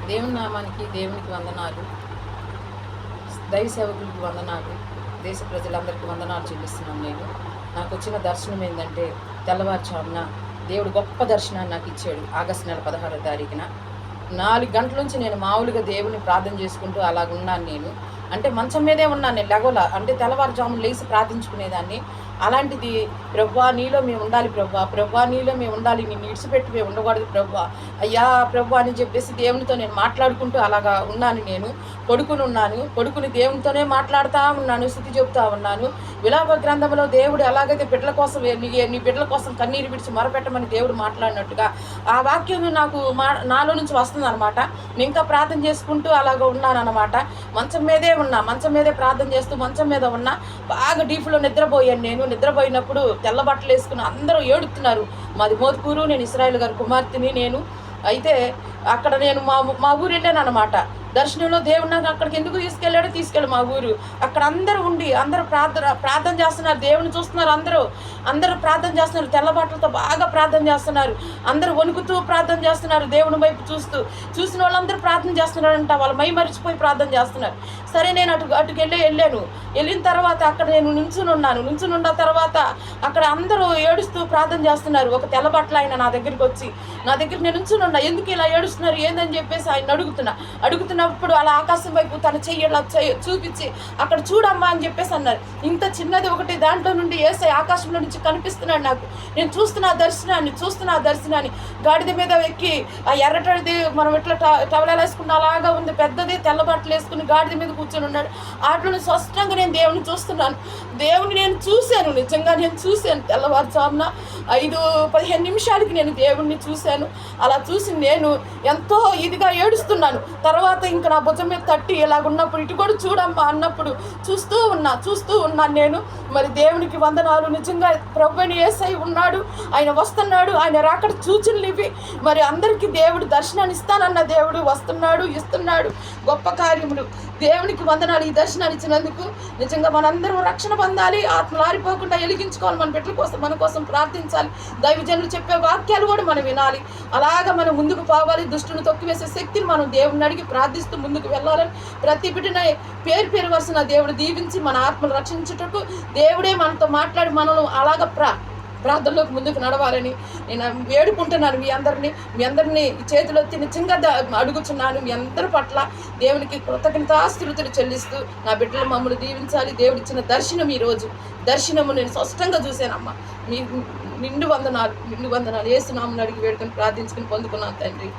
దేవుని నామానికి దేవునికి వందనాలు, దైవ సేవకులకి వందనాలు, దేశ ప్రజలందరికీ వందనాలు చెల్లిస్తున్నాను. నాకు వచ్చిన దర్శనం ఏంటంటే, తెల్లవారుజామున దేవుడు గొప్ప దర్శనాన్ని నాకు ఇచ్చాడు. ఆగస్టు నెల 16వ తారీఖున 4 గంటల నుంచి నేను మామూలుగా దేవుని ప్రార్థన చేసుకుంటూ అలాగున్నాను. నేను అంటే మంచం మీదే ఉన్నాను, నేను లెగోలా. అంటే తెల్లవారుజామున లేచి ప్రార్థించుకునేదాన్ని. అలాంటిది, ప్రభువా నీలో మేము ఉండాలి, ప్రభువా నీలో మేము ఉండాలి, నిన్ను ఇడిచిపెట్టి మేము ఉండకూడదు ప్రభువా, అయ్యా ప్రభువా అని చెప్పేసి దేవునితో నేను మాట్లాడుకుంటూ అలాగా ఉన్నాను. నేను పడుకుని దేవునితోనే మాట్లాడుతూ ఉన్నాను, స్తుతి చెబుతూ ఉన్నాను. విలాప గ్రంథంలో దేవుడు ఎలాగైతే బిడ్డల కోసం నీ బిడ్డల కోసం కన్నీరు విడిచి మొరపెట్టమని దేవుడు మాట్లాడినట్టుగా ఆ వాక్యం నాకు నాలో నుంచి వస్తుంది అనమాట. నేను ఇంకా ప్రార్థన చేసుకుంటూ అలాగ ఉన్నాను అనమాట. మంచం మీదే ప్రార్థన చేస్తూ మంచం మీద ఉన్నా. బాగా డీప్లో నిద్రపోయాను. నేను నిద్రపోయినప్పుడు తెల్ల బట్టలు వేసుకుని అందరూ ఏడుతున్నారు. మాది మోత్కూరు, నేను ఇస్రాయేల్ గారి కుమార్తెని. నేను అయితే అక్కడ నేను మా ఊరు వెళ్ళాను అనమాట. దర్శనంలో దేవుడు నాకు అక్కడికి ఎందుకు తీసుకెళ్ళి మా ఊరు. అక్కడ అందరూ ఉండి అందరూ ప్రార్థన చేస్తున్నారు, దేవుని చూస్తున్నారు. అందరూ ప్రార్థన చేస్తున్నారు, తెల్లబాట్లతో బాగా ప్రార్థన చేస్తున్నారు. అందరూ వణుకుతూ ప్రార్థన చేస్తున్నారు, దేవుని వైపు చూసిన వాళ్ళందరూ ప్రార్థన చేస్తున్నారంట. వాళ్ళు మై మరిచిపోయి ప్రార్థన చేస్తున్నారు. సరే, నేను అటుకు వెళ్ళిన తర్వాత అక్కడ నేను నుంచునున్న తర్వాత అక్కడ అందరూ ఏడుస్తూ ప్రార్థన చేస్తున్నారు. ఒక తెల్లబట్టలు ఆయన నా దగ్గరికి నేను నుంచునున్నా. ఎందుకు ఇలా ఏడుస్తున్నారు ఏందని చెప్పేసి ఆయన అడుగుతున్నప్పుడు అలా ఆకాశం వైపు తన చెయ్యి చూపించి అక్కడ చూడమ్మా అని చెప్పేసి అన్నారు. ఇంత చిన్నది ఒకటి, దాంట్లో నుండి యేసయ్య ఆకాశంలో నుంచి కనిపిస్తున్నాడు నాకు. నేను చూస్తున్న ఆ దర్శనాన్ని గాడిద మీద ఎక్కి ఆ ఎర్రటది మనం ఇట్లా టవలాలు వేసుకున్న అలాగా ఉంది, పెద్దది తెల్ల బట్టలు వేసుకుని గాడిద మీద కూర్చొని ఉన్నాడు. వాటిలో స్పష్టంగా నేను దేవుని చూస్తున్నాను. దేవుని నేను చూశాను, నిజంగా నేను చూశాను. తెల్లవారుజామున 5-15 నిమిషాలకి నేను దేవుణ్ణి చూశాను. అలా చూసి నేను ఎంతో ఇదిగా ఏడుస్తున్నాను. తర్వాత ఇంకా నా భుజం మీద తట్టి ఇలాగున్నప్పుడు ఇటు కూడా చూడమ్మా అన్నప్పుడు చూస్తూ ఉన్నాను నేను. మరి దేవునికి వందనాలు. నిజంగా ప్రభువుని యేసయ్య ఉన్నాడు, ఆయన వస్తున్నాడు, ఆయన రాకడ సూచనలు ఇవి. మరి అందరికీ దేవుడు దర్శనాన్ని ఇస్తానన్న దేవుడు వస్తున్నాడు, ఇస్తున్నాడు గొప్ప కార్యములు. దేవునికి వందనాలు ఈ దర్శనాన్ని ఇచ్చినందుకు. నిజంగా మనందరం రక్షణ పొందాలి, ఆత్మలు ఆరిపోకుండా వెలిగించుకోవాలి, మన బిడ్డల కోసం మన కోసం ప్రార్థించాలి. దైవజనులు చెప్పే వాక్యాలు కూడా మనం వినాలి. అలాగా మనం ముందుకు పోవాలి. దుష్టుని తొక్కివేసే శక్తిని మనం దేవుడిని అడిగి ప్రార్థిస్తూ ముందుకు వెళ్ళాలని ప్రతి బిడ్డని పేరు వరుసన దేవుడు దీవించి మన ఆత్మను రక్షించుటకు దేవుడే మనతో మాట్లాడి మనల్ని అలాగ ప్రార్థనలోకి ముందుకు నడవాలని నేను వేడుకుంటున్నాను. మీ అందరినీ చేతిలో నిజంగా అడుగుతున్నాను. మీ అందరి పట్ల దేవునికి కృతజ్ఞతాస్తుతులు చెల్లిస్తూ నా బిడ్డలు మమ్మల్ని దీవించాలి. దేవుడు ఇచ్చిన దర్శనము నేను స్పష్టంగా చూశానమ్మా. మీ నిండు వందనాలు యేసు నామమున అడిగి వేడుకొని ప్రార్థించుకుని పొందుకున్నాను తండ్రి.